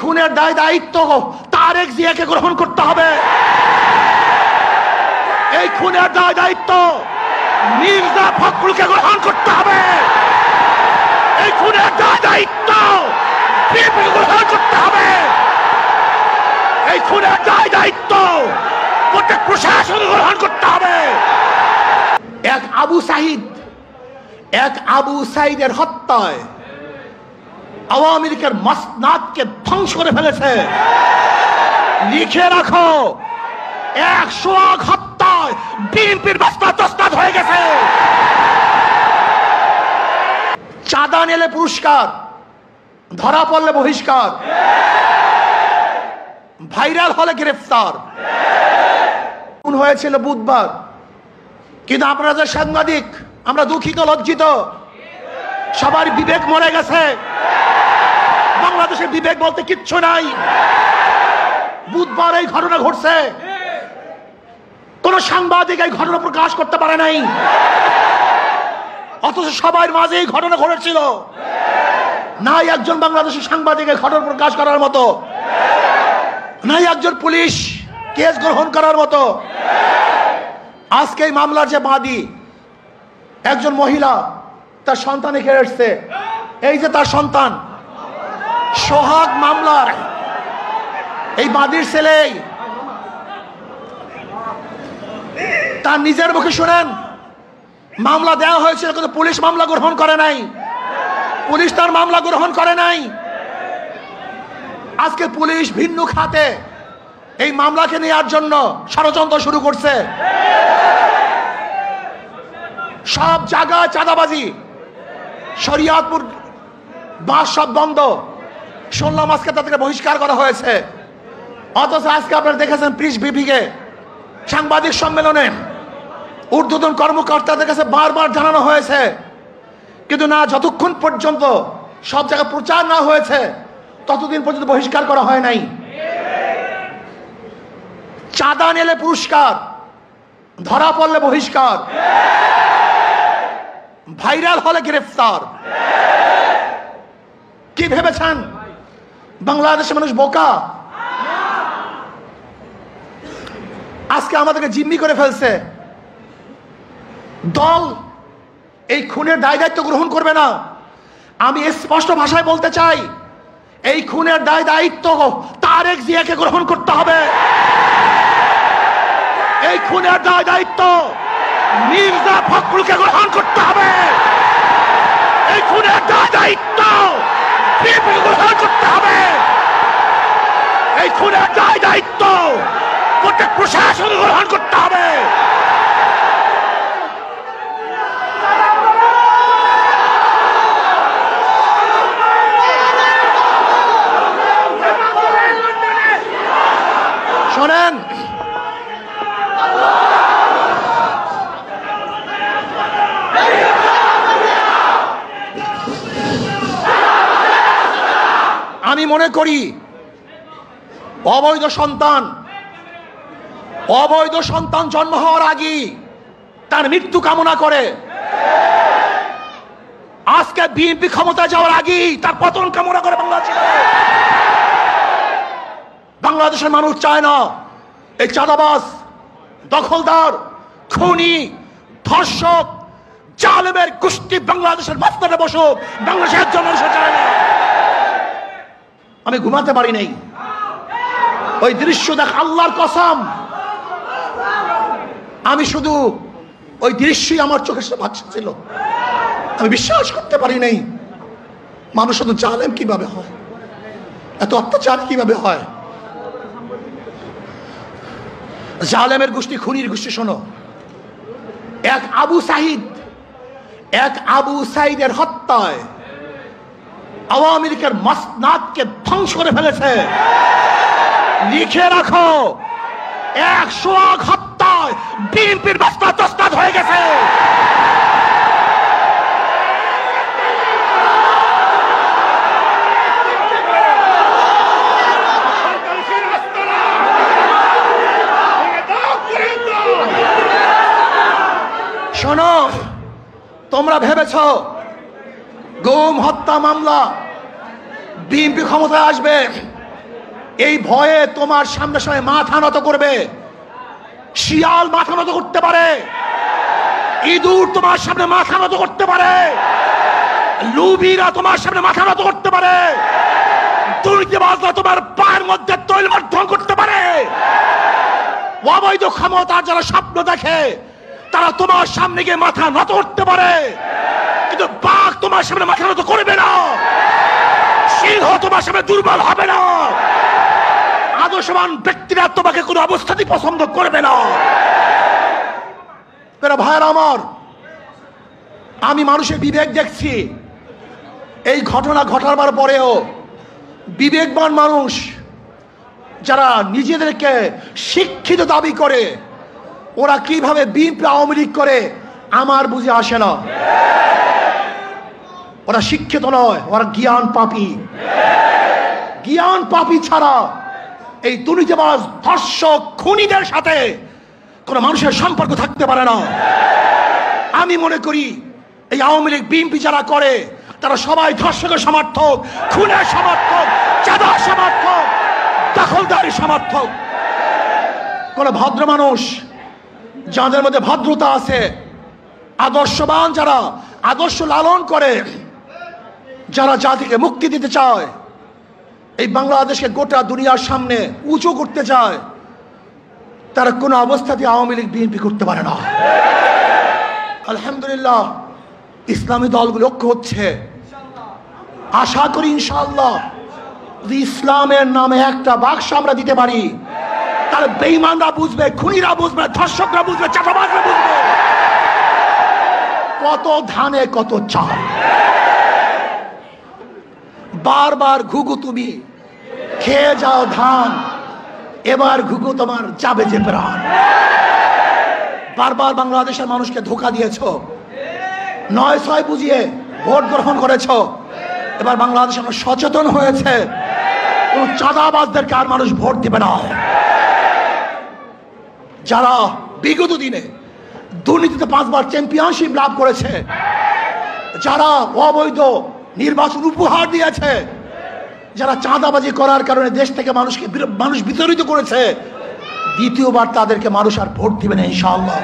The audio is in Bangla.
খুনের দায় দায়িত্ব তারেক জিয়াকে গ্রহণ করতে হবে। এই খুনের দায় দায়িত্ব মির্জা ফখরুলকে গ্রহণ করতে হবে। এই খুনের দায় দায়িত্ব বিএনপিকে গ্রহণ করতে হবে। এই খুনের দায় দায়িত্ব প্রত্যেক প্রশাসনকে গ্রহণ করতে হবে। এক আবু সাঈদের হত্যায় আওয়ামী লীগের মসনাদকে ধ্বংস করে ফেলেছে। লিখে রাখো, 100 হত্যায় বিএনপির মসনাদ তসনাদ হয়ে গেছে। চাঁদা নিলে পুরস্কার, ধরা পড়লে বহিষ্কার, ভাইরাল হলে গ্রেফতার। হয়েছিল বুধবার, কিন্তু আপনারা যে সাংবাদিক, আমরা দুঃখিত, লজ্জিত। সবার বিবেক মরে গেছে। বাংলাদেশের বিবেক বলতে কিচ্ছু নাই। বুধবার এই ঘটনা ঘটছে, কোন সাংবাদিক এই ঘটনা প্রকাশ করতে পারে নাই, অথচ সবার মাঝে এই ঘটনা ঘটেছিল। নাই একজন বাংলাদেশের সাংবাদিক এই ঘটনা প্রকাশ করার মতো, নাই একজন পুলিশ কেস গ্রহণ করার মতো। আজকে এই মামলার যে বাদী, একজন মহিলা, তার সন্তান এখানে এসছে। এই যে তার সন্তান, সোহাগ মামলার এই বাদীর ছেলে, তার নিজের মুখে শুনেন, মামলা দেওয়া হয়েছিল কিন্তু পুলিশ মামলা গ্রহণ করে নাই। পুলিশ তার মামলা গ্রহণ করে নাই। আজকে পুলিশ ভিন্ন খাতে এই মামলাকে নেওয়ার জন্য ষড়যন্ত্র শুরু করছে। সব জায়গায় চাঁদাবাজি, শরিয়াতপুর বাস সব বন্ধ। শুনলাম আজকে তাদেরকে বহিষ্কার করা হয়েছে। অথচ আজকে আপনারা দেখেছেন প্রেস ব্রিফিংয়ে, সাংবাদিক সম্মেলনে ঊর্ধ্বতন কর্মকর্তাদের কাছে বারবার জানানো হয়েছে, কিন্তু না, যতক্ষণ পর্যন্ত সব জায়গায় প্রচার না হয়েছে ততদিন পর্যন্ত বহিষ্কার করা হয় নাই। চাঁদা নিলে পুরস্কার, ধরা পড়লে বহিষ্কার, ভাইরাল হলে গ্রেফতার। কি ভেবেছেন বাংলাদেশের মানুষ বোকা? আজকে আমাদেরকে জিম্মি করে ফেলছে। দল এই খুনের দায় দায়িত্ব গ্রহণ করবে না। আমি স্পষ্ট ভাষায় বলতে চাই, এই খুনের দায় দায়িত্ব তারেক জিয়াকে গ্রহণ করতে হবে। এই খুনের দায় দায়িত্ব মির্জা ফখরুলকে গ্রহণ করতে হবে। এই খুনের দায় দায়িত্ব বিএনপিকে গ্রহণ করতে হবে। এই খুনের দায় দায়িত্ব প্রত্যেক প্রশাসনকে গ্রহণ করতে হবে। শোনেন, আমি মনে করি অবৈধ সন্তান জন্ম হওয়ার আগেই তার মৃত্যু কামনা করে। আজকে বিএনপি ক্ষমতা যাওয়ার আগেই তার পতন কামনা করে বাংলাদেশের মানুষ চায় না এই চাঁদাবাজ, দখলদার, খুনি, ধর্ষক, জালেমের গোষ্ঠী বাংলাদেশের মাঝখানে বসুক। বাংলাদেশের একজন মানুষ চায় না। আমি ঘুমাতে পারি নাই, ওই দৃশ্য দেখ, আল্লাহর কসম, আমি শুধু ওই দৃশ্যই আমার চোখের সামনে ভাসছিল। আমি বিশ্বাস করতে পারি নাই মানুষ শুধু জালেম কিভাবে হয়, এত অত্যাচার কিভাবে হয়। জালেমের গোষ্ঠী, খুনির গোষ্ঠী। শোনো, এক আবু সাঈদের হত্যায় আওয়ামী লীগের মসনাদকে ধ্বংস করে ফেলেছে। লিখে রাখো, 100 হত্যায় বিএনপির মসনাদ তসনাদ হয়ে গেছে। শোনো, তোমরা ভেবেছ গুম হত্যা মামলা বিএনপি ক্ষমতায় আসবে, এই ভয়ে তোমার সামনে সামনে মাথা নত করবে। শিয়াল মাথা নত করতে পারে, ইঁদুর তোমার সামনে মাথা নত করতে পারে, লুবিরা তোমার সামনে মাথা নত করতে পারে, দুর্নীতিবাজরা তোমার পায়ের মধ্যে তৈলবর্ধন করতে পারে। অবৈধ ক্ষমতার যারা স্বপ্ন দেখে তারা তোমার সামনে গিয়ে মাথা নত করতে পারে, কিন্তু বাঘ তোমার সামনে মাথা নত করবে না, সিংহ তোমার সামনে দুর্বল হবে না, আদর্শবান ব্যক্তিরা তোমাকে কোনো অবস্থাতেই পছন্দ করবে না। ভাইয়েরা আমার, আমি মানুষের বিবেক দেখছি। এই ঘটনা ঘটাবার পরেও বিবেকবান মানুষ যারা নিজেদেরকে শিক্ষিত দাবি করে, ওরা কিভাবে বিএনপি আওয়ামী লীগ করে আমার বুঝে আসে না। ওরা শিক্ষিত নয়, ওরা জ্ঞান পাপী। জ্ঞান পাপী ছাড়া এই দুর্নীতিবাজ ধর্ষক খুনিদের সাথে কোন মানুষের সম্পর্ক থাকতে পারে না। আমি মনে করি এই আওয়ামী লীগ বিএনপি যারা করে তারা সবাই ধর্ষকের সমর্থক, খুনের সমর্থক, চাঁদার সমর্থক, দখলদারি সমর্থক। কোন ভদ্র মানুষ যাদের মধ্যে ভদ্রতা আছে, আদর্শবান যারা আদর্শ লালন করে, যারা জাতিকে মুক্তি দিতে চায়, এই বাংলাদেশকে গোটা দুনিয়ার সামনে উঁচু করতে চায়, তারা কোনো অবস্থাতে আওয়ামী লীগ বিএনপি করতে পারে না। আলহামদুলিল্লাহ ইসলামী দলগুলো ঐক্য হচ্ছে। আশা করি ইনশাআল্লাহ যদি ইসলামের নামে একটা বাক্স আমরা দিতে পারি, তাহলে বেঈমানরা বুঝবে, খুনিরা বুঝবে, ধর্ষকরা বুঝবে, চাঁদাবাজরা বুঝবে কত ধানে কত চাল। বারবার ঘুঘু তুমি খেয়ে যাও ধান, এবার ঘুঘু তোমার যাবে যে প্রাণ। বারবার বাংলাদেশের মানুষকে ধোঁকা দিয়েছ, ৯-৬ বুঝিয়ে ভোট গ্রহণ করেছ। এবার বাংলাদেশ আমরা সচেতন হয়েছে, কোন চাঁদাবাজদেরকে আর মানুষ ভোট দিবে না। যারা বিগত দিনে দুর্নীতিতে 5 বার চ্যাম্পিয়নশিপ লাভ করেছে, যারা অবৈধ নির্বাচন উপহার দিয়েছে, যারা চাঁদাবাজি করার কারণে দেশ থেকে মানুষ বিতাড়িত করেছে, দ্বিতীয়বার তাদেরকে মানুষ আর ভোট দিবে না ইনশাআল্লাহ।